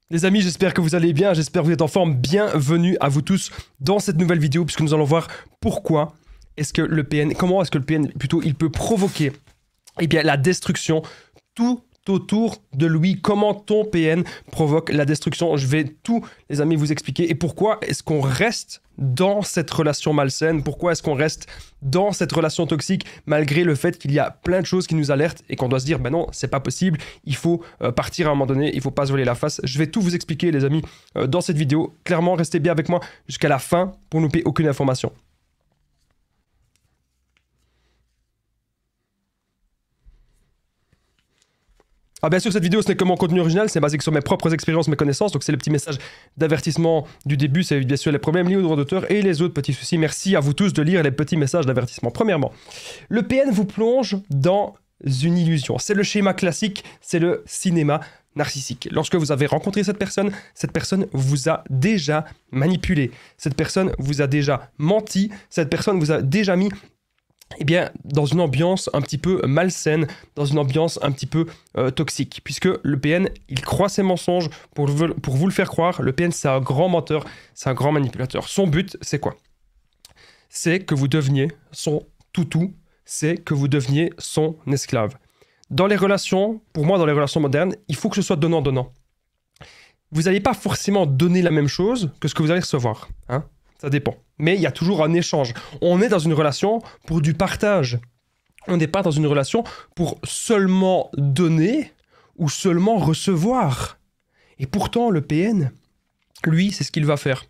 Les amis, j'espère que vous allez bien, j'espère que vous êtes en forme. Bienvenue à vous tous dans cette nouvelle vidéo puisque nous allons voir pourquoi est-ce que le PN, comment est-ce que le PN plutôt il peut provoquer la destruction tout autour de lui, comment ton PN provoque la destruction. Je vais tout, les amis, vous expliquer et pourquoi est-ce qu'on reste dans cette relation malsaine, pourquoi est-ce qu'on reste dans cette relation toxique malgré le fait qu'il y a plein de choses qui nous alertent et qu'on doit se dire ben non, c'est pas possible, il faut partir à un moment donné, il faut pas se voiler la face. Je vais tout vous expliquer, les amis, dans cette vidéo. Clairement, restez bien avec moi jusqu'à la fin pour ne louper aucune information. Ah bien sûr, cette vidéo, ce n'est que mon contenu original, c'est basé sur mes propres expériences, mes connaissances, donc c'est le petit message d'avertissement du début, c'est bien sûr les problèmes liés au droit d'auteur et les autres petits soucis. Merci à vous tous de lire les petits messages d'avertissement. Premièrement, le PN vous plonge dans une illusion. C'est le schéma classique, c'est le cinéma narcissique. Lorsque vous avez rencontré cette personne vous a déjà manipulé, cette personne vous a déjà menti, cette personne vous a déjà mis dans une ambiance un petit peu malsaine, dans une ambiance un petit peu toxique, puisque le PN, il croit ses mensonges pour vous le faire croire. Le PN, c'est un grand menteur, c'est un grand manipulateur. Son but, c'est quoi? C'est que vous deveniez son toutou, c'est que vous deveniez son esclave. Dans les relations, pour moi, dans les relations modernes, il faut que ce soit donnant-donnant. Vous n'allez pas forcément donner la même chose que ce que vous allez recevoir, hein? Ça dépend. Mais il y a toujours un échange. On est dans une relation pour du partage. On n'est pas dans une relation pour seulement donner ou seulement recevoir. Et pourtant, le PN, lui, c'est ce qu'il va faire.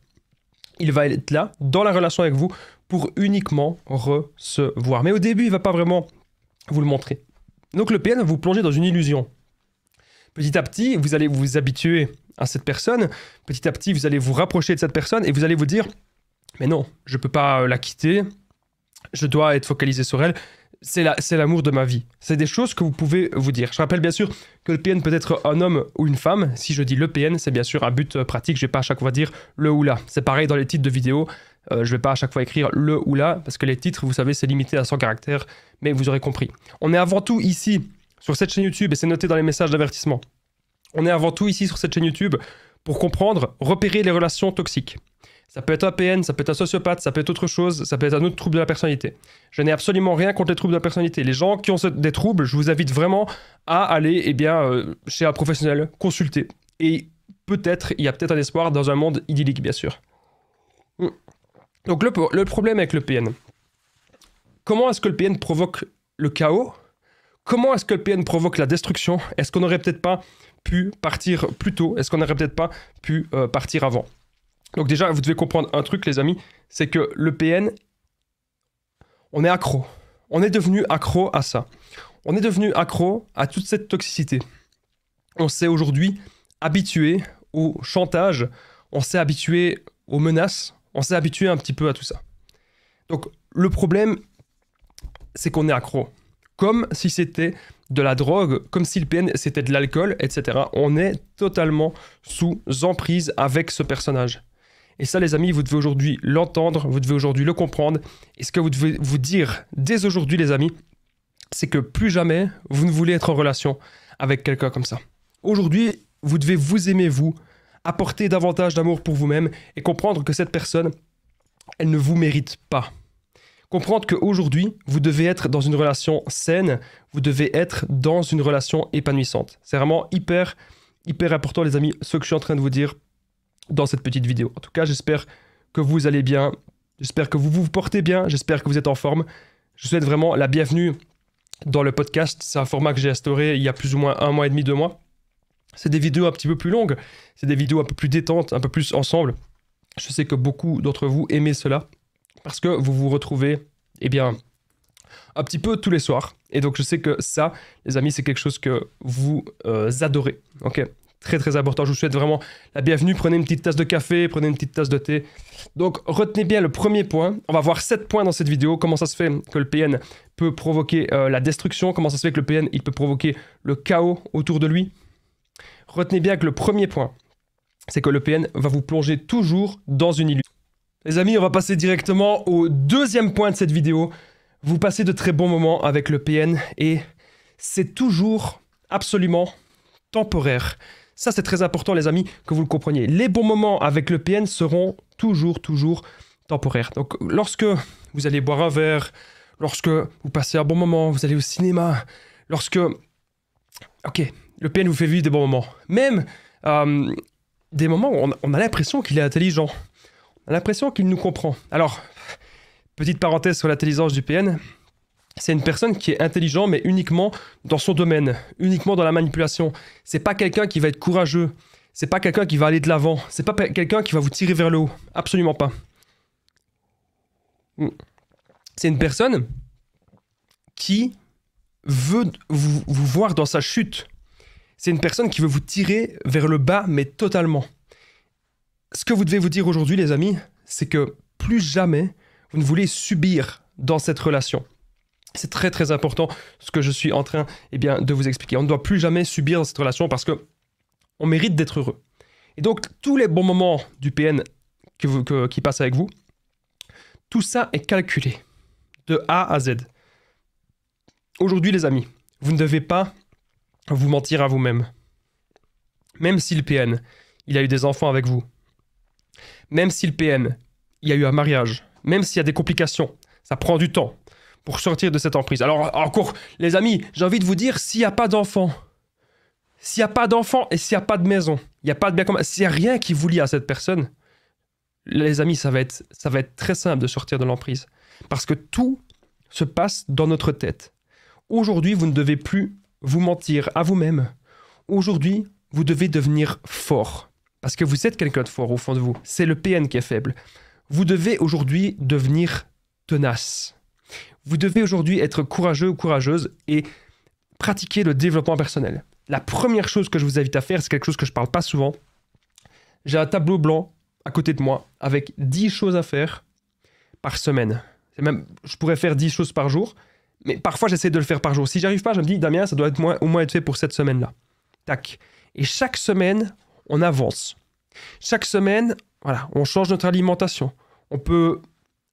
Il va être là, dans la relation avec vous, pour uniquement recevoir. Mais au début, il ne va pas vraiment vous le montrer. Donc le PN va vous plonger dans une illusion. Petit à petit, vous allez vous habituer à cette personne. Petit à petit, vous allez vous rapprocher de cette personne et vous allez vous dire... Mais non, je ne peux pas la quitter, je dois être focalisé sur elle, c'est l'amour de ma vie. C'est des choses que vous pouvez vous dire. Je rappelle bien sûr que le PN peut être un homme ou une femme. Si je dis le PN, c'est bien sûr un but pratique, je ne vais pas à chaque fois dire le ou la. C'est pareil dans les titres de vidéos, je ne vais pas à chaque fois écrire le ou la, parce que les titres, vous savez, c'est limité à 100 caractères, mais vous aurez compris. On est avant tout ici, sur cette chaîne YouTube, et c'est noté dans les messages d'avertissement. On est avant tout ici sur cette chaîne YouTube pour comprendre, repérer les relations toxiques. Ça peut être un PN, ça peut être un sociopathe, ça peut être autre chose, ça peut être un autre trouble de la personnalité. Je n'ai absolument rien contre les troubles de la personnalité. Les gens qui ont des troubles, je vous invite vraiment à aller chez un professionnel, consulter. Et peut-être, il y a peut-être un espoir dans un monde idyllique, bien sûr. Donc le problème avec le PN. Comment est-ce que le PN provoque le chaos? Comment est-ce que le PN provoque la destruction? Est-ce qu'on n'aurait peut-être pas pu partir plus tôt? Est-ce qu'on n'aurait peut-être pas pu partir avant? Donc déjà, vous devez comprendre un truc, les amis, c'est que le PN, on est accro. On est devenu accro à ça. On est devenu accro à toute cette toxicité. On s'est aujourd'hui habitué au chantage, on s'est habitué aux menaces, on s'est habitué un petit peu à tout ça. Donc le problème, c'est qu'on est accro. Comme si c'était de la drogue, comme si le PN c'était de l'alcool, etc. On est totalement sous emprise avec ce personnage. Et ça, les amis, vous devez aujourd'hui l'entendre, vous devez aujourd'hui le comprendre. Et ce que vous devez vous dire dès aujourd'hui, les amis, c'est que plus jamais, vous ne voulez être en relation avec quelqu'un comme ça. Aujourd'hui, vous devez vous aimer, vous, apporter davantage d'amour pour vous-même et comprendre que cette personne, elle ne vous mérite pas. Comprendre qu'aujourd'hui, vous devez être dans une relation saine, vous devez être dans une relation épanouissante. C'est vraiment hyper important, les amis, ce que je suis en train de vous dire dans cette petite vidéo. En tout cas, j'espère que vous allez bien, j'espère que vous vous portez bien, j'espère que vous êtes en forme. Je vous souhaite vraiment la bienvenue dans le podcast. C'est un format que j'ai instauré il y a plus ou moins 1 mois et demi, 2 mois. C'est des vidéos un petit peu plus longues, c'est des vidéos un peu plus détentes, un peu plus ensemble. Je sais que beaucoup d'entre vous aimez cela parce que vous vous retrouvez, un petit peu tous les soirs. Et donc, je sais que ça, les amis, c'est quelque chose que vous adorez. Ok ? Très très important, je vous souhaite vraiment la bienvenue. Prenez une petite tasse de café, prenez une petite tasse de thé. Donc retenez bien le premier point. On va voir 7 points dans cette vidéo. Comment ça se fait que le PN peut provoquer la destruction? Comment ça se fait que le PN il peut provoquer le chaos autour de lui? Retenez bien que le premier point, c'est que le PN va vous plonger toujours dans une illusion. Les amis, on va passer directement au deuxième point de cette vidéo. Vous passez de très bons moments avec le PN et c'est toujours absolument temporaire. Ça, c'est très important, les amis, que vous le compreniez. Les bons moments avec le PN seront toujours temporaires. Donc, lorsque vous allez boire un verre, lorsque vous passez un bon moment, vous allez au cinéma, lorsque... Ok, le PN vous fait vivre des bons moments. Même des moments où on a l'impression qu'il est intelligent. On a l'impression qu'il nous comprend. Alors, petite parenthèse sur l'intelligence du PN, c'est une personne qui est intelligente, mais uniquement dans son domaine, uniquement dans la manipulation. C'est pas quelqu'un qui va être courageux, c'est pas quelqu'un qui va aller de l'avant, c'est pas quelqu'un qui va vous tirer vers le haut. Absolument pas. C'est une personne qui veut vous voir dans sa chute. C'est une personne qui veut vous tirer vers le bas, mais totalement. Ce que vous devez vous dire aujourd'hui, les amis, c'est que plus jamais vous ne voulez subir dans cette relation. C'est très important ce que je suis en train de vous expliquer. On ne doit plus jamais subir dans cette relation parce que on mérite d'être heureux. Et donc, tous les bons moments du PN qui passent avec vous, tout ça est calculé de A à Z. Aujourd'hui, les amis, vous ne devez pas vous mentir à vous-même. Même si le PN, il a eu des enfants avec vous, même si le PN, il y a eu un mariage, même s'il y a des complications, ça prend du temps pour sortir de cette emprise. Alors encore, les amis, j'ai envie de vous dire, s'il n'y a pas d'enfants, et s'il n'y a pas de maison, il n'y a pas de bien commun, s'il n'y a rien qui vous lie à cette personne, les amis, ça va être très simple de sortir de l'emprise. Parce que tout se passe dans notre tête. Aujourd'hui, vous ne devez plus vous mentir à vous-même. Aujourd'hui, vous devez devenir fort. Parce que vous êtes quelqu'un de fort au fond de vous. C'est le PN qui est faible. Vous devez aujourd'hui devenir tenace. Vous devez aujourd'hui être courageux ou courageuse et pratiquer le développement personnel. La première chose que je vous invite à faire, c'est quelque chose que je ne parle pas souvent. J'ai un tableau blanc à côté de moi avec 10 choses à faire par semaine. Je pourrais faire 10 choses par jour, mais parfois j'essaie de le faire par jour. Si j'arrive pas, je me dis, Damien, ça doit être au moins être fait pour cette semaine-là. Tac. Et chaque semaine, on avance. Chaque semaine, voilà, on change notre alimentation. On peut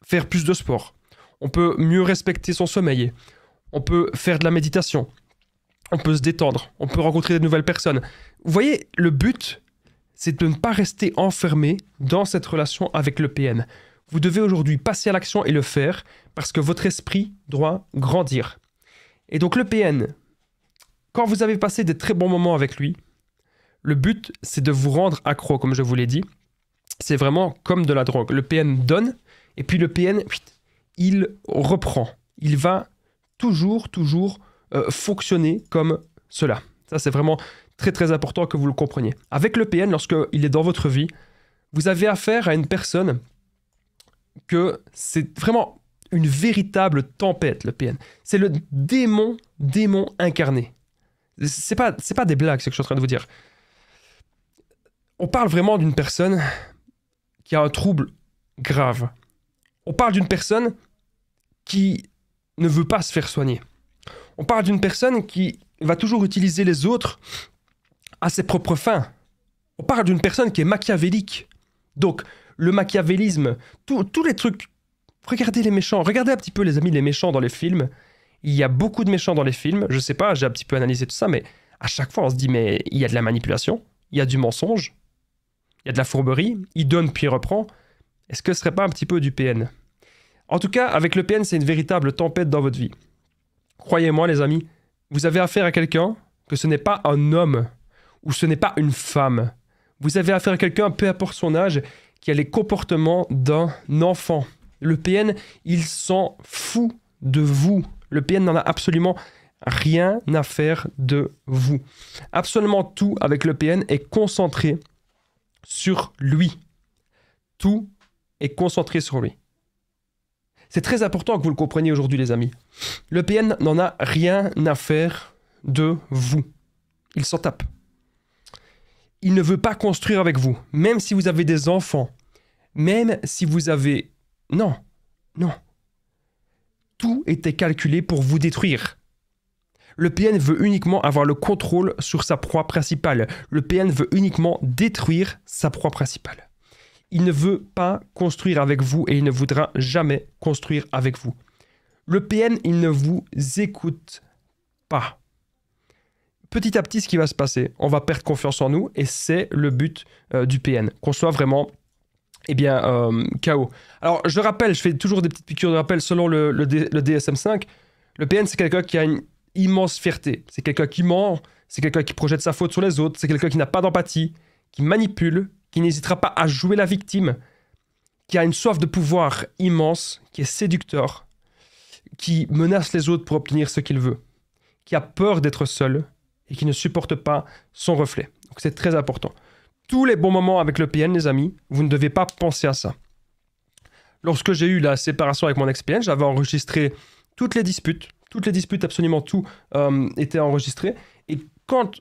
faire plus de sport. On peut mieux respecter son sommeil. On peut faire de la méditation. On peut se détendre. On peut rencontrer de nouvelles personnes. Vous voyez, le but, c'est de ne pas rester enfermé dans cette relation avec le PN. Vous devez aujourd'hui passer à l'action et le faire parce que votre esprit doit grandir. Et donc le PN, quand vous avez passé des très bons moments avec lui, le but, c'est de vous rendre accro, comme je vous l'ai dit. C'est vraiment comme de la drogue. Le PN donne, et puis le PN, il reprend. Il va toujours fonctionner comme cela. Ça, c'est vraiment très important que vous le compreniez. Avec le PN, lorsqu'il est dans votre vie, vous avez affaire à une personne que c'est vraiment une véritable tempête, le PN. C'est le démon incarné. C'est pas des blagues, ce que je suis en train de vous dire. On parle vraiment d'une personne qui a un trouble grave. On parle d'une personne qui ne veut pas se faire soigner. On parle d'une personne qui va toujours utiliser les autres à ses propres fins. On parle d'une personne qui est machiavélique. Donc, le machiavélisme, tous les trucs... Regardez les méchants. Regardez un petit peu, les amis, les méchants dans les films. Il y a beaucoup de méchants dans les films. Je sais pas, j'ai un petit peu analysé tout ça, mais à chaque fois, on se dit, mais il y a de la manipulation, il y a du mensonge, il y a de la fourberie, il donne puis il reprend. Est-ce que ce serait pas un petit peu du PN? En tout cas, avec le PN, c'est une véritable tempête dans votre vie. Croyez-moi, les amis, vous avez affaire à quelqu'un que ce n'est pas un homme ou ce n'est pas une femme. Vous avez affaire à quelqu'un, peu importe son âge, qui a les comportements d'un enfant. Le PN, il s'en fout de vous. Le PN n'en a absolument rien à faire de vous. Absolument tout avec le PN est concentré sur lui. Tout est concentré sur lui. C'est très important que vous le compreniez aujourd'hui, les amis. Le PN n'en a rien à faire de vous. Il s'en tape. Il ne veut pas construire avec vous, même si vous avez des enfants, même si vous avez... Non. Tout était calculé pour vous détruire. Le PN veut uniquement avoir le contrôle sur sa proie principale. Le PN veut uniquement détruire sa proie principale. Il ne veut pas construire avec vous et il ne voudra jamais construire avec vous. Le PN, il ne vous écoute pas. petit à petit, ce qui va se passer, on va perdre confiance en nous et c'est le but du PN, qu'on soit vraiment KO. Alors, je rappelle, je fais toujours des petites piqûres de rappel selon le DSM-5. Le PN, c'est quelqu'un qui a une immense fierté. C'est quelqu'un qui ment, c'est quelqu'un qui projette sa faute sur les autres, c'est quelqu'un qui n'a pas d'empathie, qui manipule, qui n'hésitera pas à jouer la victime, qui a une soif de pouvoir immense, qui est séducteur, qui menace les autres pour obtenir ce qu'il veut, qui a peur d'être seul et qui ne supporte pas son reflet. Donc c'est très important. Tous les bons moments avec le PN, les amis, vous ne devez pas penser à ça. Lorsque j'ai eu la séparation avec mon ex-PN, j'avais enregistré toutes les disputes, absolument tout était enregistré. Et quand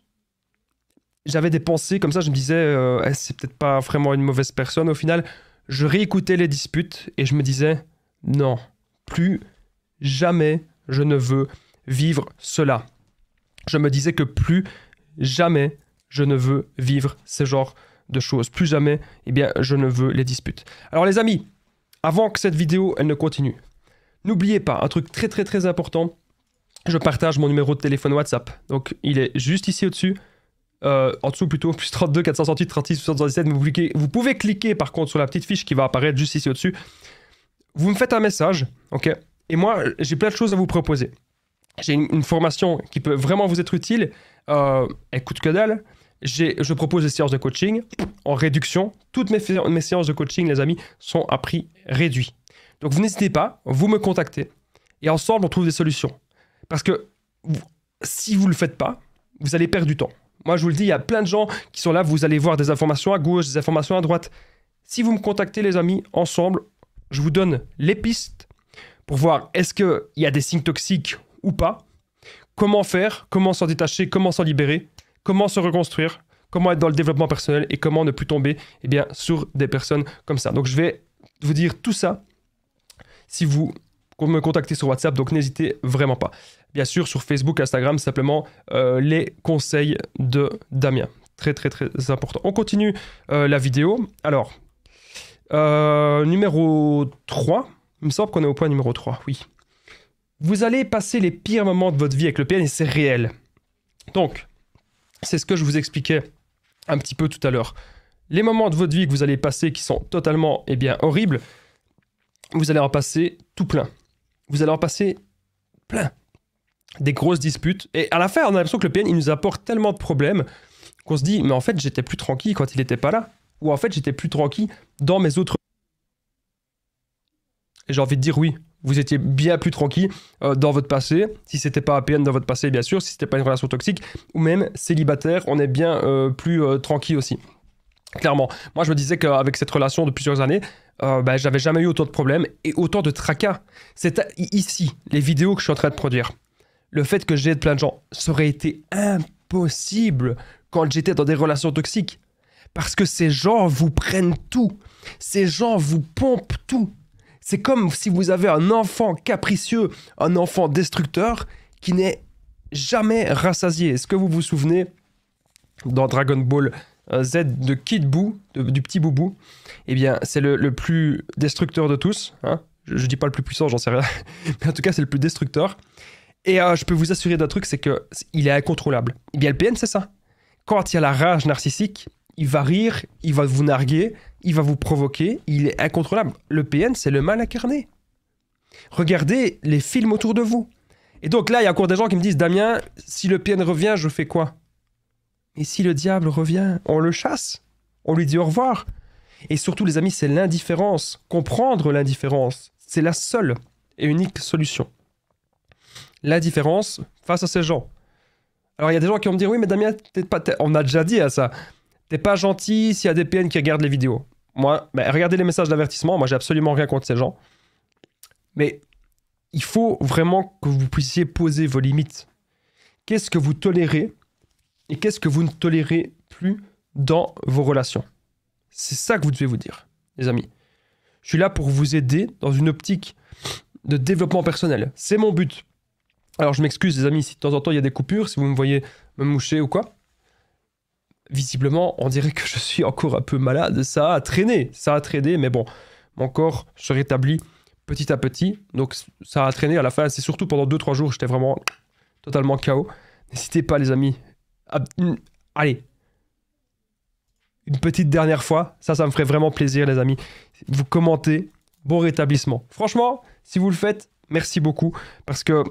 j'avais des pensées comme ça, je me disais, c'est peut-être pas vraiment une mauvaise personne. Au final, je réécoutais les disputes et je me disais, non, plus jamais je ne veux vivre cela. Je me disais que plus jamais je ne veux vivre ce genre de choses. Plus jamais, je ne veux les disputes. Alors les amis, avant que cette vidéo elle ne continue, n'oubliez pas un truc très très très important. Je partage mon numéro de téléphone WhatsApp. Donc il est juste ici au-dessus. En dessous plutôt, plus 32 468 36 77. Vous pouvez cliquer par contre sur la petite fiche qui va apparaître juste ici au-dessus. Vous me faites un message, ok? Et moi, j'ai plein de choses à vous proposer. J'ai une formation qui peut vraiment vous être utile. Elle coûte que dalle. Je propose des séances de coaching en réduction. Toutes mes séances de coaching, les amis, sont à prix réduit. Donc vous n'hésitez pas, vous me contactez. Et ensemble, on trouve des solutions. Parce que si vous ne le faites pas, vous allez perdre du temps. Moi, je vous le dis, il y a plein de gens qui sont là, vous allez voir des informations à gauche, des informations à droite. Si vous me contactez, les amis, ensemble, je vous donne les pistes pour voir est-ce qu'il y a des signes toxiques ou pas, comment faire, comment s'en détacher, comment s'en libérer, comment se reconstruire, comment être dans le développement personnel et comment ne plus tomber sur des personnes comme ça. Donc, je vais vous dire tout ça si vous me contactez sur WhatsApp, donc n'hésitez vraiment pas. Bien sûr, sur Facebook, Instagram, simplement les conseils de Damien. Très, très, très important. On continue la vidéo. Alors, numéro 3. Il me semble qu'on est au point numéro 3, oui. Vous allez passer les pires moments de votre vie avec le PN et c'est réel. Donc, c'est ce que je vous expliquais un petit peu tout à l'heure. Les moments de votre vie que vous allez passer qui sont totalement, horribles, vous allez en passer tout plein. Vous allez en passer plein. Des grosses disputes. Et à la fin, on a l'impression que le PN, il nous apporte tellement de problèmes qu'on se dit, mais en fait, j'étais plus tranquille quand il n'était pas là. Ou en fait, j'étais plus tranquille dans mes autres... Et j'ai envie de dire oui, vous étiez bien plus tranquille dans votre passé. Si c'était pas un PN dans votre passé, bien sûr. Si c'était pas une relation toxique. Ou même célibataire, on est bien plus tranquille aussi. Clairement. Moi, je me disais qu'avec cette relation de plusieurs années, j'avais jamais eu autant de problèmes et autant de tracas. C'est ici, les vidéos que je suis en train de produire. Le fait que j'aide plein de gens, ça aurait été impossible quand j'étais dans des relations toxiques. Parce que ces gens vous prennent tout. Ces gens vous pompent tout. C'est comme si vous avez un enfant capricieux, un enfant destructeur qui n'est jamais rassasié. Est-ce que vous vous souvenez dans Dragon Ball Z de Kid Buu, du petit Boubou? C'est le plus destructeur de tous. Hein, je dis pas le plus puissant, j'en sais rien. Mais en tout cas, c'est le plus destructeur. Et je peux vous assurer d'un truc, c'est qu'il est incontrôlable. Le PN, c'est ça. Quand il y a la rage narcissique, il va rire, il va vous narguer, il va vous provoquer, il est incontrôlable. Le PN, c'est le mal incarné. Regardez les films autour de vous. Et donc là, il y a encore des gens qui me disent, Damien, si le PN revient, je fais quoi? Et si le diable revient, on le chasse? On lui dit au revoir? Et surtout, les amis, c'est l'indifférence. Comprendre l'indifférence, c'est la seule et unique solution. L'indifférence face à ces gens. Alors, il y a des gens qui vont me dire, oui, mais Damien, on a déjà dit à ça. T'es pas gentil s'il y a des PN qui regardent les vidéos. Moi, regardez les messages d'avertissement. Moi, j'ai absolument rien contre ces gens. Mais il faut vraiment que vous puissiez poser vos limites. Qu'est-ce que vous tolérez et qu'est-ce que vous ne tolérez plus dans vos relations? C'est ça que vous devez vous dire, les amis. Je suis là pour vous aider dans une optique de développement personnel. C'est mon but. Alors, je m'excuse, les amis, si de temps en temps, il y a des coupures, si vous me voyez me moucher ou quoi. Visiblement, on dirait que je suis encore un peu malade. Ça a traîné, mais bon, mon corps se rétablit petit à petit. Donc, ça a traîné à la fin. C'est surtout pendant 2-3 jours, j'étais vraiment totalement KO. N'hésitez pas, les amis. allez, une petite dernière fois, ça me ferait vraiment plaisir, les amis. Vous commentez, bon rétablissement. Franchement, si vous le faites, merci beaucoup, parce que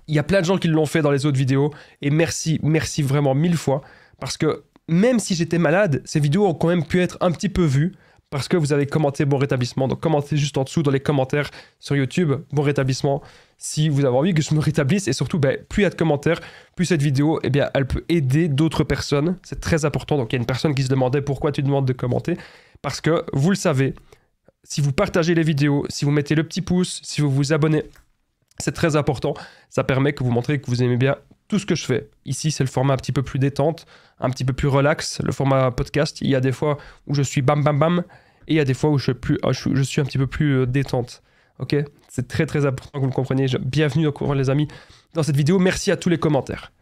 il y a plein de gens qui l'ont fait dans les autres vidéos, et merci vraiment 1000 fois, parce que même si j'étais malade, ces vidéos ont quand même pu être un petit peu vues, parce que vous avez commenté bon rétablissement. Donc commentez juste en dessous dans les commentaires sur YouTube, bon rétablissement, si vous avez envie que je me rétablisse. Et surtout, plus il y a de commentaires, plus cette vidéo, eh bien, elle peut aider d'autres personnes. C'est très important. Donc il y a une personne qui se demandait pourquoi tu demandes de commenter. Parce que vous le savez, si vous partagez les vidéos, si vous mettez le petit pouce, si vous vous abonnez, c'est très important. Ça permet que vous montrez que vous aimez bien tout ce que je fais. Ici, c'est le format un petit peu plus détente, un petit peu plus relax, le format podcast. Il y a des fois où je suis bam bam bam, et il y a des fois où je suis un petit peu plus détente. Ok, c'est très important que vous le compreniez. Bienvenue encore les amis dans cette vidéo. Merci à tous les commentaires.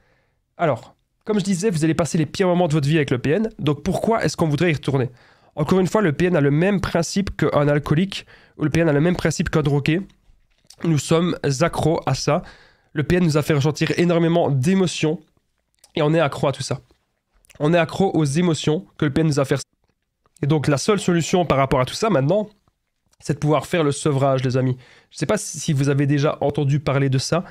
Alors, comme je disais, vous allez passer les pires moments de votre vie avec le PN. Donc pourquoi est-ce qu'on voudrait y retourner? Encore une fois, le PN a le même principe qu'un alcoolique, ou le PN a le même principe qu'un drogué. Nous sommes accros à ça. Le PN nous a fait ressentir énormément d'émotions et on est accro à tout ça. On est accro aux émotions que le PN nous a fait. Et donc la seule solution par rapport à tout ça maintenant, c'est de pouvoir faire le sevrage, les amis. Je ne sais pas si vous avez déjà entendu parler de ça,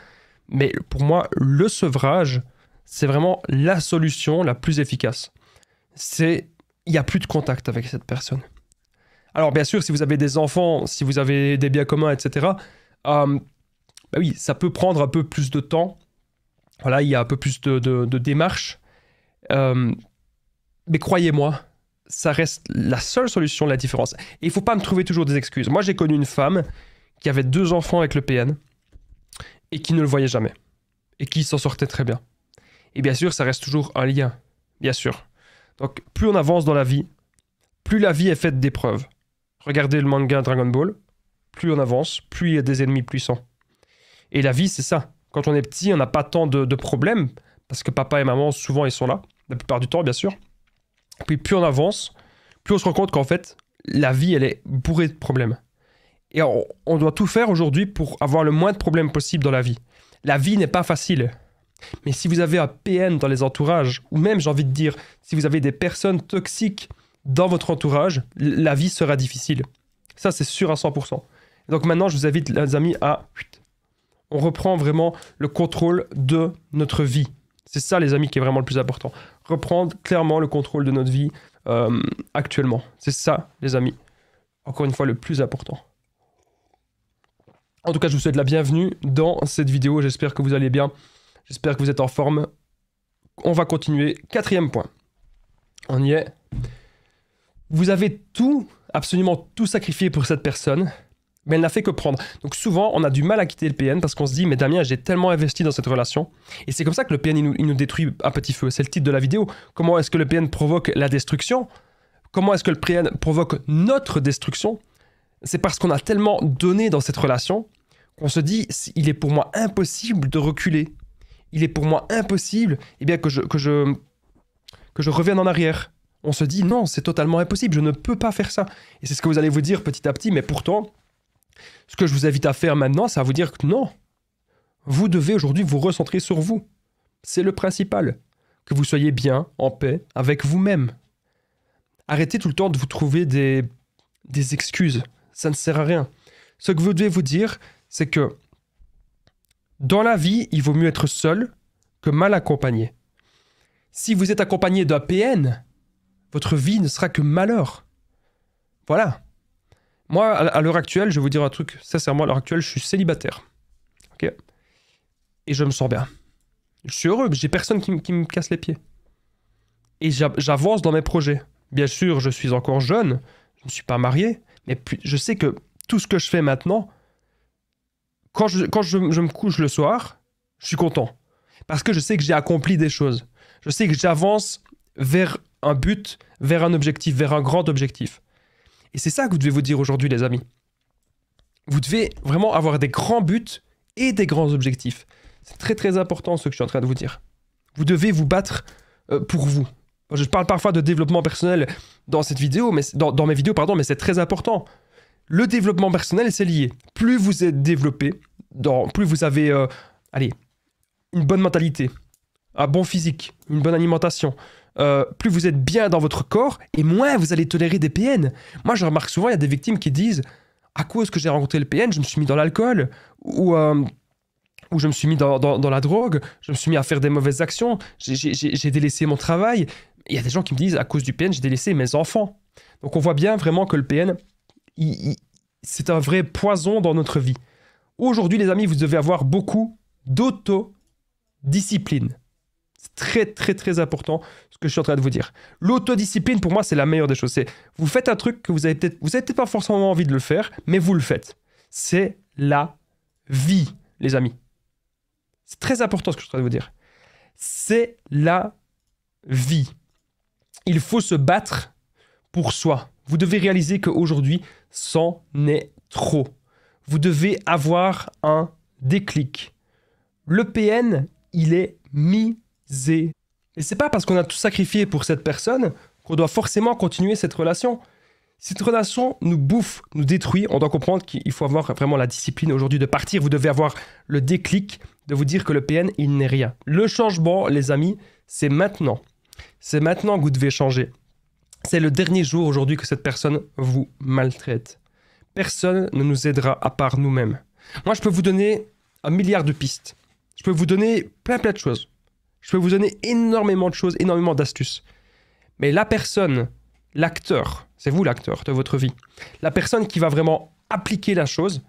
mais pour moi, le sevrage, c'est vraiment la solution la plus efficace. Il n'y a plus de contact avec cette personne. Alors bien sûr, si vous avez des enfants, si vous avez des biens communs, etc., oui, ça peut prendre un peu plus de temps. Voilà, il y a un peu plus de démarches. Mais croyez-moi, ça reste la seule solution, la différence. Et il ne faut pas me trouver toujours des excuses. Moi, j'ai connu une femme qui avait 2 enfants avec le PN et qui ne le voyait jamais. Et qui s'en sortait très bien. Et bien sûr, ça reste toujours un lien. Bien sûr. Donc, plus on avance dans la vie, plus la vie est faite d'épreuves. Regardez le manga Dragon Ball. Plus on avance, plus il y a des ennemis puissants. Et la vie, c'est ça. Quand on est petit, on n'a pas tant de problèmes, parce que papa et maman, souvent, ils sont là. La plupart du temps, bien sûr. Puis plus on avance, plus on se rend compte qu'en fait, la vie, elle est bourrée de problèmes. Et on doit tout faire aujourd'hui pour avoir le moins de problèmes possible dans la vie. La vie n'est pas facile. Mais si vous avez un PN dans les entourages, ou même, j'ai envie de dire, si vous avez des personnes toxiques dans votre entourage, la vie sera difficile. Ça, c'est sûr à 100%. Donc maintenant, je vous invite, les amis, on reprend vraiment le contrôle de notre vie. C'est ça, les amis, qui est vraiment le plus important. Reprendre clairement le contrôle de notre vie actuellement. C'est ça, les amis. Encore une fois, le plus important. En tout cas, je vous souhaite la bienvenue dans cette vidéo. J'espère que vous allez bien. J'espère que vous êtes en forme. On va continuer. 4e point. On y est. Vous avez tout, absolument tout sacrifié pour cette personne, mais elle n'a fait que prendre. Donc souvent, on a du mal à quitter le PN parce qu'on se dit « Mais Damien, j'ai tellement investi dans cette relation. » Et c'est comme ça que le PN, il nous détruit à petit feu. C'est le titre de la vidéo. Comment est-ce que le PN provoque la destruction? Comment est-ce que le PN provoque notre destruction? C'est parce qu'on a tellement donné dans cette relation qu'on se dit « Il est pour moi impossible de reculer. Il est pour moi impossible que je revienne en arrière. » On se dit « Non, c'est totalement impossible. Je ne peux pas faire ça. » Et c'est ce que vous allez vous dire petit à petit, mais pourtant... Ce que je vous invite à faire maintenant, c'est à vous dire que non. Vous devez aujourd'hui vous recentrer sur vous. C'est le principal. Que vous soyez bien, en paix, avec vous-même. Arrêtez tout le temps de vous trouver des excuses. Ça ne sert à rien. Ce que vous devez vous dire, c'est que dans la vie, il vaut mieux être seul que mal accompagné. Si vous êtes accompagné d'un PN, votre vie ne sera que malheur. Voilà. Moi, à l'heure actuelle, je vais vous dire un truc. Sincèrement, à l'heure actuelle, je suis célibataire. Ok. Et je me sens bien. Je suis heureux. J'ai personne qui me casse les pieds. Et j'avance dans mes projets. Bien sûr, je suis encore jeune. Je ne suis pas marié. Mais je sais que tout ce que je fais maintenant, quand je me couche le soir, je suis content. Parce que je sais que j'ai accompli des choses. Je sais que j'avance vers un but, vers un objectif, vers un grand objectif. Et c'est ça que vous devez vous dire aujourd'hui, les amis. Vous devez vraiment avoir des grands buts et des grands objectifs. C'est très très important ce que je suis en train de vous dire. Vous devez vous battre pour vous. Je parle parfois de développement personnel dans cette vidéo, mais dans mes vidéos, pardon, mais c'est très important. Le développement personnel, c'est lié. Plus vous êtes développé, plus vous avez une bonne mentalité, un bon physique, une bonne alimentation, plus vous êtes bien dans votre corps, et moins vous allez tolérer des PN. Moi, je remarque souvent, il y a des victimes qui disent « À cause que j'ai rencontré le PN, je me suis mis dans l'alcool, ou je me suis mis dans la drogue, je me suis mis à faire des mauvaises actions, j'ai délaissé mon travail. » Il y a des gens qui me disent « À cause du PN, j'ai délaissé mes enfants. » Donc on voit bien vraiment que le PN, c'est un vrai poison dans notre vie. Aujourd'hui, les amis, vous devez avoir beaucoup d'autodiscipline. C'est très, très, très important ce que je suis en train de vous dire. L'autodiscipline, pour moi, c'est la meilleure des choses. C'est vous faites un truc que vous avez peut-être pas forcément envie de le faire, mais vous le faites. C'est la vie, les amis. C'est très important ce que je suis en train de vous dire. C'est la vie. Il faut se battre pour soi. Vous devez réaliser qu'aujourd'hui, c'en est trop. Vous devez avoir un déclic. Le PN, il est misé. Et c'est pas parce qu'on a tout sacrifié pour cette personne qu'on doit forcément continuer cette relation. Cette relation nous bouffe, nous détruit. On doit comprendre qu'il faut avoir vraiment la discipline aujourd'hui de partir. Vous devez avoir le déclic de vous dire que le PN, il n'est rien. Le changement, les amis, c'est maintenant. C'est maintenant que vous devez changer. C'est le dernier jour aujourd'hui que cette personne vous maltraite. Personne ne nous aidera à part nous-mêmes. Moi, je peux vous donner 1 milliard de pistes. Je peux vous donner plein de choses. Je peux vous donner énormément de choses, énormément d'astuces. Mais la personne, l'acteur, c'est vous l'acteur de votre vie. La personne qui va vraiment appliquer la chose,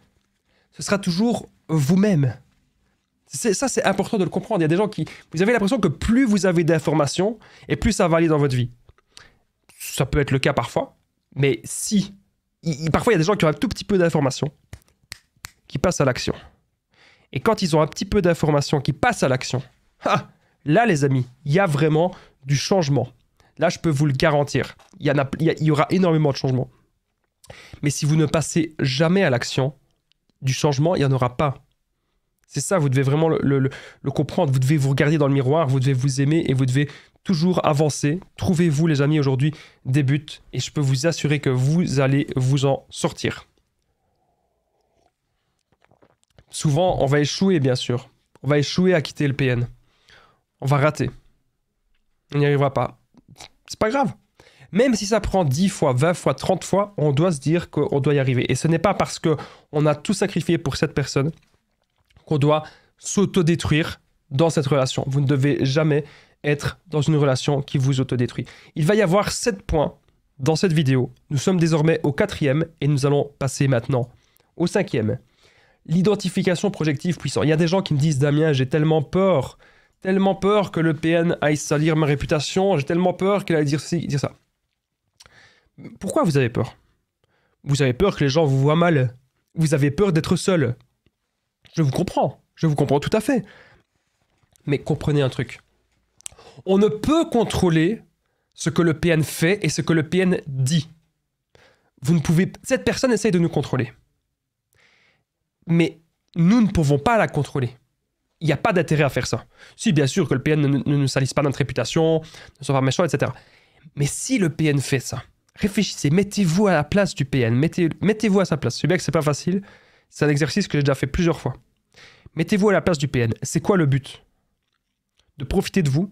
ce sera toujours vous-même. Ça, c'est important de le comprendre. Il y a des gens qui... Vous avez l'impression que plus vous avez d'informations, et plus ça va aller dans votre vie. Ça peut être le cas parfois, mais si... Parfois, il y a des gens qui ont un tout petit peu d'informations, qui passent à l'action. Et quand ils ont un petit peu d'informations qui passent à l'action, là, les amis, il y a vraiment du changement. Là, je peux vous le garantir. Il y aura énormément de changements. Mais si vous ne passez jamais à l'action, du changement, il n'y en aura pas. C'est ça, vous devez vraiment le comprendre. Vous devez vous regarder dans le miroir, vous devez vous aimer et vous devez toujours avancer. Trouvez-vous, les amis, aujourd'hui, des buts. Et je peux vous assurer que vous allez vous en sortir. Souvent, on va échouer, bien sûr. On va échouer à quitter le PN. On va rater. On n'y arrivera pas. C'est pas grave. Même si ça prend 10 fois, 20 fois, 30 fois, on doit se dire qu'on doit y arriver. Et ce n'est pas parce qu'on a tout sacrifié pour cette personne qu'on doit s'autodétruire dans cette relation. Vous ne devez jamais être dans une relation qui vous autodétruit. Il va y avoir 7 points dans cette vidéo. Nous sommes désormais au 4e et nous allons passer maintenant au 5e. L'identification projective puissante. Il y a des gens qui me disent « Damien, j'ai tellement peur que le PN aille salir ma réputation, j'ai tellement peur qu'il aille dire ci, dire ça. » Pourquoi vous avez peur? Vous avez peur que les gens vous voient mal. Vous avez peur d'être seul. Je vous comprends tout à fait. Mais comprenez un truc. On ne peut contrôler ce que le PN fait et ce que le PN dit. Vous ne pouvez... Cette personne essaye de nous contrôler. Mais nous ne pouvons pas la contrôler. Il n'y a pas d'intérêt à faire ça. Si, bien sûr, que le PN ne nous salisse pas notre réputation, ne soit pas méchant, etc. Mais si le PN fait ça, réfléchissez, mettez-vous à la place du PN, mettez-vous à sa place. Je sais bien que c'est pas facile, c'est un exercice que j'ai déjà fait plusieurs fois. Mettez-vous à la place du PN. C'est quoi le but? De profiter de vous,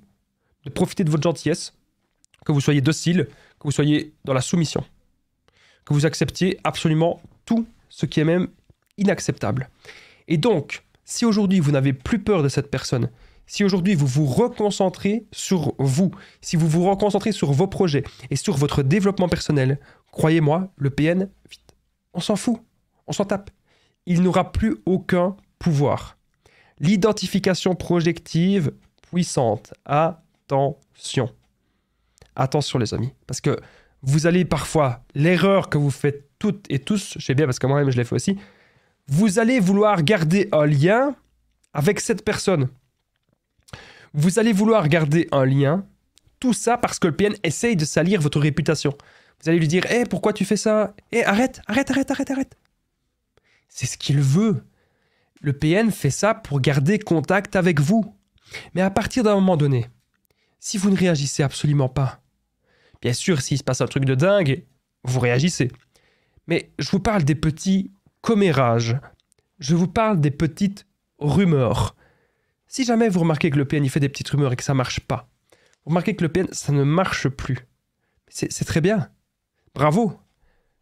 de profiter de votre gentillesse, que vous soyez docile, que vous soyez dans la soumission, que vous acceptiez absolument tout ce qui est même inacceptable. Et donc, si aujourd'hui vous n'avez plus peur de cette personne, si aujourd'hui vous vous reconcentrez sur vous, si vous vous reconcentrez sur vos projets et sur votre développement personnel, croyez-moi, le PN, vite, on s'en fout, on s'en tape. Il n'aura plus aucun pouvoir. L'identification projective puissante. Attention. Attention les amis, parce que vous allez parfois, l'erreur que vous faites toutes et tous, je sais bien parce que moi-même je l'ai fait aussi, vous allez vouloir garder un lien avec cette personne. Vous allez vouloir garder un lien, tout ça parce que le PN essaye de salir votre réputation. Vous allez lui dire « pourquoi tu fais ça ? Arrête !» C'est ce qu'il veut. Le PN fait ça pour garder contact avec vous. Mais à partir d'un moment donné, si vous ne réagissez absolument pas, bien sûr, s'il se passe un truc de dingue, vous réagissez. Mais je vous parle des petits commérages. Je vous parle des petites rumeurs. Si jamais vous remarquez que le PN il fait des petites rumeurs et que ça marche pas, vous remarquez que le PN ça ne marche plus, c'est très bien. Bravo.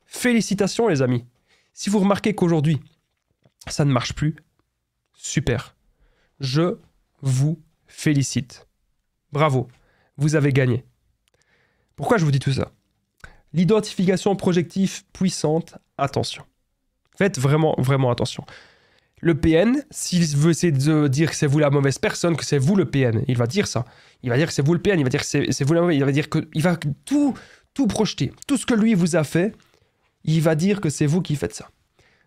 Félicitations les amis. Si vous remarquez qu'aujourd'hui ça ne marche plus, super. Je vous félicite. Bravo. Vous avez gagné. Pourquoi je vous dis tout ça? L'identification projective puissante, attention. Faites vraiment, vraiment attention. Le PN, s'il veut essayer de dire que c'est vous la mauvaise personne, que c'est vous le PN, il va dire ça. Il va dire que c'est vous le PN, il va dire que c'est vous la mauvaise, il va dire que il va tout projeter. Tout ce que lui vous a fait, il va dire que c'est vous qui faites ça.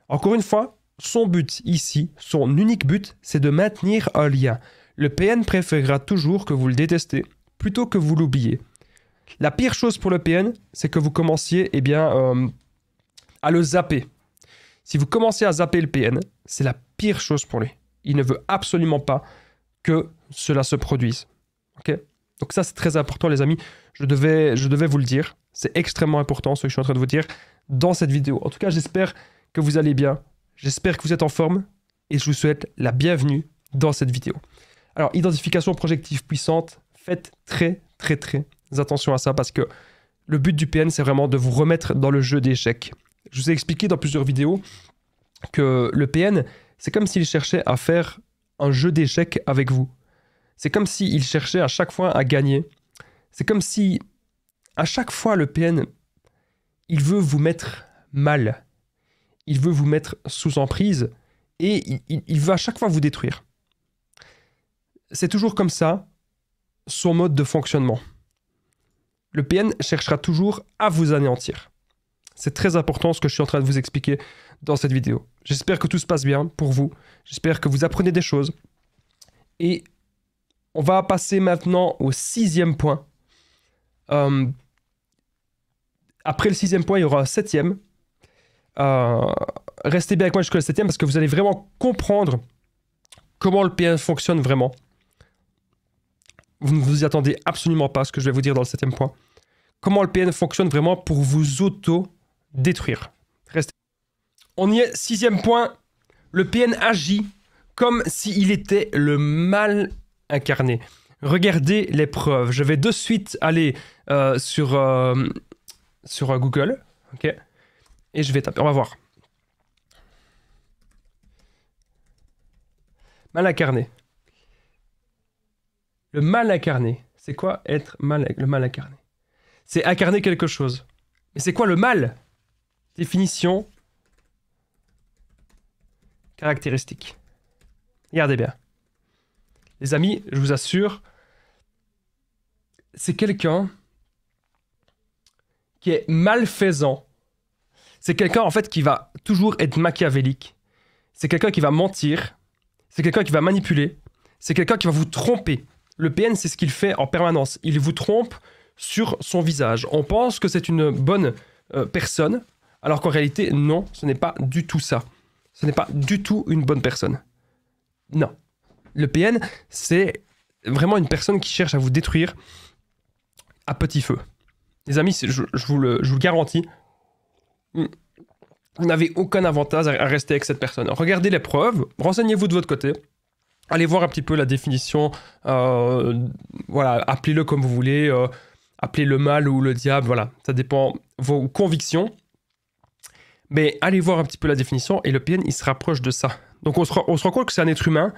Encore une fois, son but ici, son unique but, c'est de maintenir un lien. Le PN préférera toujours que vous le détestez, plutôt que vous l'oubliez. La pire chose pour le PN, c'est que vous commenciez à le zapper. Si vous commencez à zapper le PN, c'est la pire chose pour lui. Il ne veut absolument pas que cela se produise. Ok? Donc ça, c'est très important, les amis. Je devais vous le dire. C'est extrêmement important, ce que je suis en train de vous dire dans cette vidéo. En tout cas, j'espère que vous allez bien. J'espère que vous êtes en forme. Et je vous souhaite la bienvenue dans cette vidéo. Alors, identification projective puissante. Faites très, très, très attention à ça parce que le but du PN, c'est vraiment de vous remettre dans le jeu d'échecs. Je vous ai expliqué dans plusieurs vidéos que le PN, c'est comme s'il cherchait à faire un jeu d'échecs avec vous. C'est comme s'il cherchait à chaque fois à gagner. C'est comme si, à chaque fois, le PN, il veut vous mettre mal. Il veut vous mettre sous emprise et il veut à chaque fois vous détruire. C'est toujours comme ça, son mode de fonctionnement. Le PN cherchera toujours à vous anéantir. C'est très important ce que je suis en train de vous expliquer dans cette vidéo. J'espère que tout se passe bien pour vous. J'espère que vous apprenez des choses. Et on va passer maintenant au 6e point. Après le 6e point, il y aura un 7e. Restez bien avec moi jusqu'au 7e parce que vous allez vraiment comprendre comment le PN fonctionne vraiment. Vous ne vous y attendez absolument pas à ce que je vais vous dire dans le 7e point. Comment le PN fonctionne vraiment pour vous auto-détruire. Restez. On y est, 6e point. Le PN agit comme s'il était le mal incarné. Regardez les preuves. Je vais de suite aller sur Google. Ok. Et je vais taper. On va voir. Mal incarné. Le mal incarné. C'est quoi être le mal incarné? C'est incarner quelque chose. Mais c'est quoi le mal? Définition. Caractéristique. Regardez bien. Les amis, je vous assure, c'est quelqu'un qui est malfaisant. C'est quelqu'un, en fait, qui va toujours être machiavélique. C'est quelqu'un qui va mentir. C'est quelqu'un qui va manipuler. C'est quelqu'un qui va vous tromper. Le PN, c'est ce qu'il fait en permanence. Il vous trompe sur son visage. On pense que c'est une bonne personne, alors qu'en réalité, non, ce n'est pas du tout ça. Ce n'est pas du tout une bonne personne. Non. Le PN, c'est vraiment une personne qui cherche à vous détruire à petit feu. Les amis, je vous le garantis, vous n'avez aucun avantage à rester avec cette personne. Regardez les preuves, renseignez-vous de votre côté. Allez voir un petit peu la définition, voilà, appelez-le comme vous voulez, appelez le mal ou le diable, voilà, ça dépend de vos convictions. Mais allez voir un petit peu la définition et le PN, il se rapproche de ça. Donc on se rend compte que c'est un être humain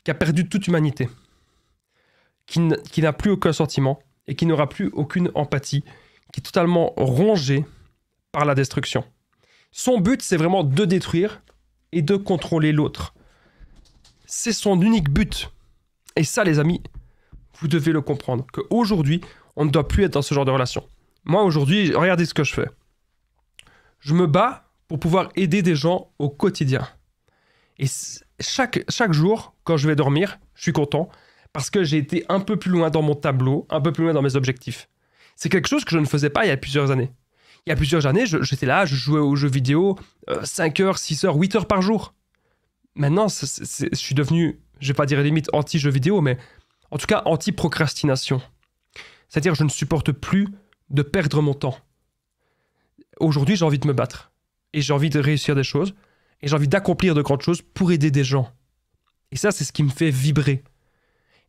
qui a perdu toute humanité, qui n'a plus aucun sentiment et qui n'aura plus aucune empathie, qui est totalement rongé par la destruction. Son but, c'est vraiment de détruire et de contrôler l'autre. C'est son unique but. Et ça, les amis, vous devez le comprendre, qu'aujourd'hui, on ne doit plus être dans ce genre de relation. Moi, aujourd'hui, regardez ce que je fais. Je me bats pour pouvoir aider des gens au quotidien. Et chaque jour, quand je vais dormir, je suis content parce que j'ai été un peu plus loin dans mon tableau, un peu plus loin dans mes objectifs. C'est quelque chose que je ne faisais pas il y a plusieurs années. Il y a plusieurs années, j'étais là, je jouais aux jeux vidéo 5 heures, 6 heures, 8 heures par jour. Maintenant, je suis devenu, je vais pas dire limite anti-jeux vidéo, mais en tout cas anti-procrastination. C'est-à-dire, je ne supporte plus de perdre mon temps. Aujourd'hui, j'ai envie de me battre. Et j'ai envie de réussir des choses. Et j'ai envie d'accomplir de grandes choses pour aider des gens. Et ça, c'est ce qui me fait vibrer.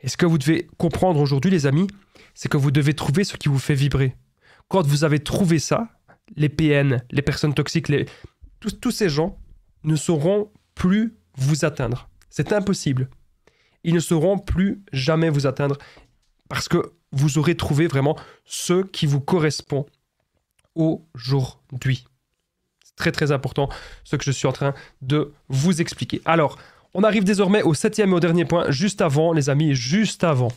Et ce que vous devez comprendre aujourd'hui, les amis, c'est que vous devez trouver ce qui vous fait vibrer. Quand vous avez trouvé ça, les PN, les personnes toxiques, tous ces gens ne sauront plus vous atteindre. C'est impossible. Ils ne sauront plus jamais vous atteindre parce que vous aurez trouvé vraiment ce qui vous correspond aujourd'hui. C'est très très important ce que je suis en train de vous expliquer. Alors, on arrive désormais au 7e et au dernier point, juste avant, les amis, juste avant.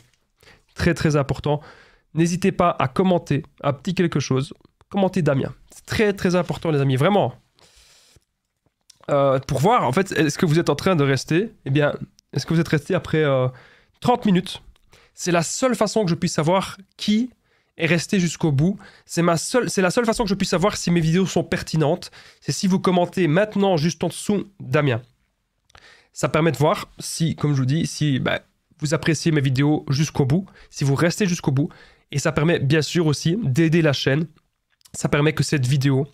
Très très important. N'hésitez pas à commenter un petit quelque chose. Commentez Damien. C'est très très important, les amis, vraiment. Pour voir, en fait, est-ce que vous êtes en train de rester? Eh bien, est-ce que vous êtes resté après 30 minutes? C'est la seule façon que je puisse savoir qui est resté jusqu'au bout. C'est la seule façon que je puisse savoir si mes vidéos sont pertinentes. C'est si vous commentez maintenant, juste en dessous, Damien. Ça permet de voir si, comme je vous dis, si vous appréciez mes vidéos jusqu'au bout, si vous restez jusqu'au bout. Et ça permet bien sûr aussi d'aider la chaîne. Ça permet que cette vidéo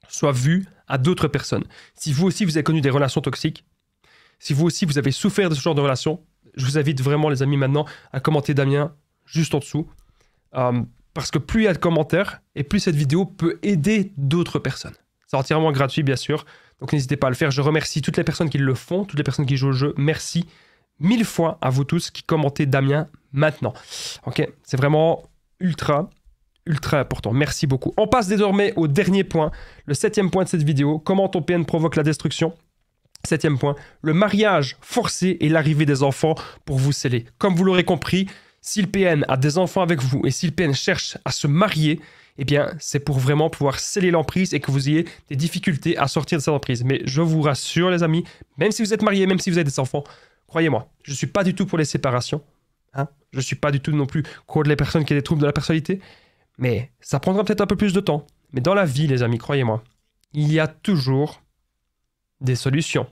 soit vue à d'autres personnes. Si vous aussi, vous avez connu des relations toxiques, si vous aussi, vous avez souffert de ce genre de relations, je vous invite vraiment, les amis, maintenant à commenter Damien juste en dessous. Parce que plus il y a de commentaires, et plus cette vidéo peut aider d'autres personnes. C'est entièrement gratuit, bien sûr. Donc n'hésitez pas à le faire. Je remercie toutes les personnes qui le font, toutes les personnes qui jouent au jeu. Merci 1000 fois à vous tous qui commentez Damien maintenant. Ok, c'est vraiment ultra important. Merci beaucoup. On passe désormais au dernier point, le 7e point de cette vidéo. Comment ton PN provoque la destruction? 7e point, le mariage forcé et l'arrivée des enfants pour vous sceller. Comme vous l'aurez compris, si le PN a des enfants avec vous et si le PN cherche à se marier, eh bien, c'est pour vraiment pouvoir sceller l'emprise et que vous ayez des difficultés à sortir de cette emprise. Mais je vous rassure, les amis, même si vous êtes mariés, même si vous avez des enfants, croyez-moi, je ne suis pas du tout pour les séparations. Hein, je ne suis pas du tout non plus contre les personnes qui ont des troubles de la personnalité. Mais ça prendra peut-être un peu plus de temps. Mais dans la vie, les amis, croyez-moi, il y a toujours des solutions.